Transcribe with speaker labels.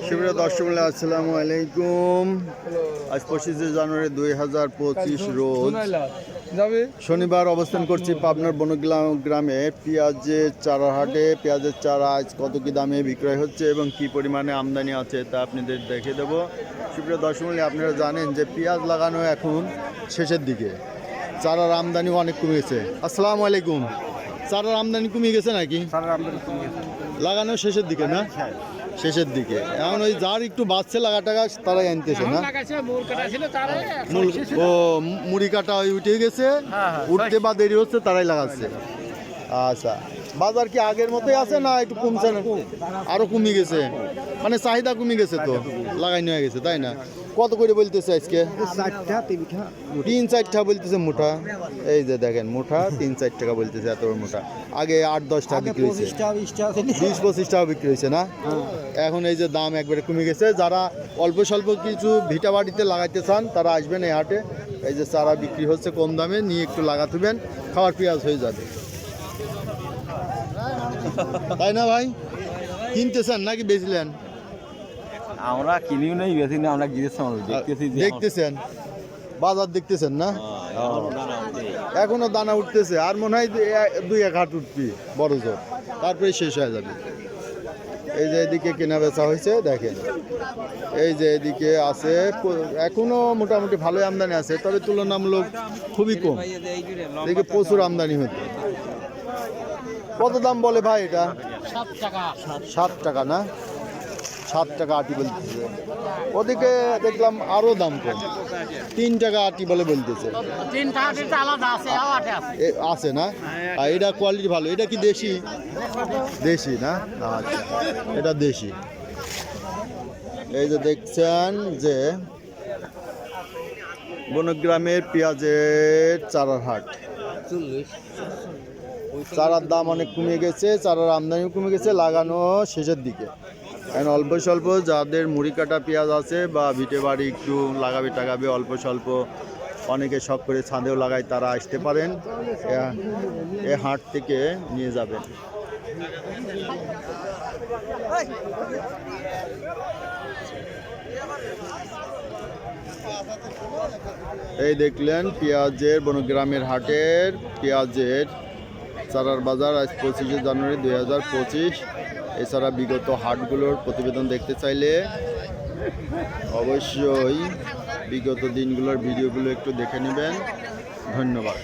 Speaker 1: সুপ্রিয় দর্শক, আসসালামু আলাইকুম। আজ 25 জানুয়ারি 2025 রোজ শনিবার অবস্থান করছি পাবনার বনগ্রামে পেঁয়াজের চারা হাটে। পেঁয়াজের চারা আজ কত কি দামে বিক্রয় হচ্ছে এবং কি পরিমাণে আমদানি আছে তা আপনাদের দেখে দেব। সুপ্রিয় দর্শক, আপনারা জানেন যে পেঁয়াজ লাগানো এখন শেষের দিকে, চারার আমদানিও অনেক কমে গেছে। আসসালামু আলাইকুম। চারার আমদানি কমে গেছে নাকি? লাগানো শেষের দিকে না? শেষের দিকে। এখন ওই যার একটু বাচ্চা লাগা টাকা তারাই আনতেছে না? ও মুড়ি কাটা ওই উঠে গেছে, উঠতে বা দেরি হচ্ছে তারাই লাগাচ্ছে। আচ্ছা, বাজার কি আগের মতোই আছে না একটু কমছে? আরো কমে গেছে, মানে চাহিদা কমে গেছে তো, লাগাই নিয়ে গেছে, তাই না? কত করে বলতেছে আজকে? 3-4 বলতেছে মুঠা। এই যে দেখেন মুঠা 3-4 টাকা বলতেছে, এত মুঠা। আগে 8-10 টাকা বিক্রি হয়েছে, 20-25 টাকা বিক্রি হয়েছে না? এখন এই যে দাম একবারে কমে গেছে। যারা অল্প স্বল্প কিছু ভিটা বাড়িতে লাগাইতে চান তারা আসবেন এই হাটে। এই যে চারা বিক্রি হচ্ছে কম দামে, নিয়ে একটু লাগাতেবেন, খাওয়ার পেঁয়াজ হয়ে যাবে, তাই না ভাই? কিনতেছেন নাকি বেচলেন?
Speaker 2: আমরা কিনিও নাই, বেশি না, আমরা
Speaker 1: দেখতেছেন, বাজার দেখতেছেন না? এখনো দানা উঠতেছে, আর মনে হয় 2-1 হাট উঠবি বড় জোর, তারপরে শেষ হয়ে যাবে। এই যে এদিকে কেনা বেচা হয়েছে দেখেন, এই যে এদিকে আছে, এখনো মোটামুটি ভালোই আমদানি আছে, তবে তুলনামূলক খুবই কম। এদিকে প্রচুর আমদানি হতো। কত দাম বলে ভাই এটা? 7 টাকা না? 7 টাকা আটি বলতেছে। ওদিকে দেখলাম আরো দাম কম, 3 টাকা আটি বলে বলতেছে। আছে না? আর এটা কোয়ালিটি ভালো। এটা কি দেশি? দেশি না? আচ্ছা, এটা দেশি। এই যে দেখছেন যে বনগ্রামের পেঁয়াজের চারার হাট। চারার দাম অনেক কমে গেছে, চারার আমদানিও কমে গেছে, লাগানো শেষের দিকে। এখন অল্প স্বল্প যাদের মুড়ি কাটা পেঁয়াজ আছে বা ভিটে বাড়ি একটু লাগাবে টাগাবে, অল্প স্বল্প অনেকে শখ করে ছাদেও লাগায়, তারা আসতে পারেন, এ হাট থেকে নিয়ে যাবেন। এই দেখলেন পেঁয়াজের বনগ্রামের হাটের পেঁয়াজের চারার বাজার আজ 25 জানুয়ারি 2025। এছাড়া বিগত হাটগুলোর প্রতিবেদন দেখতে চাইলে অবশ্যই বিগত দিনগুলোর ভিডিওগুলো একটু দেখে নেবেন। ধন্যবাদ।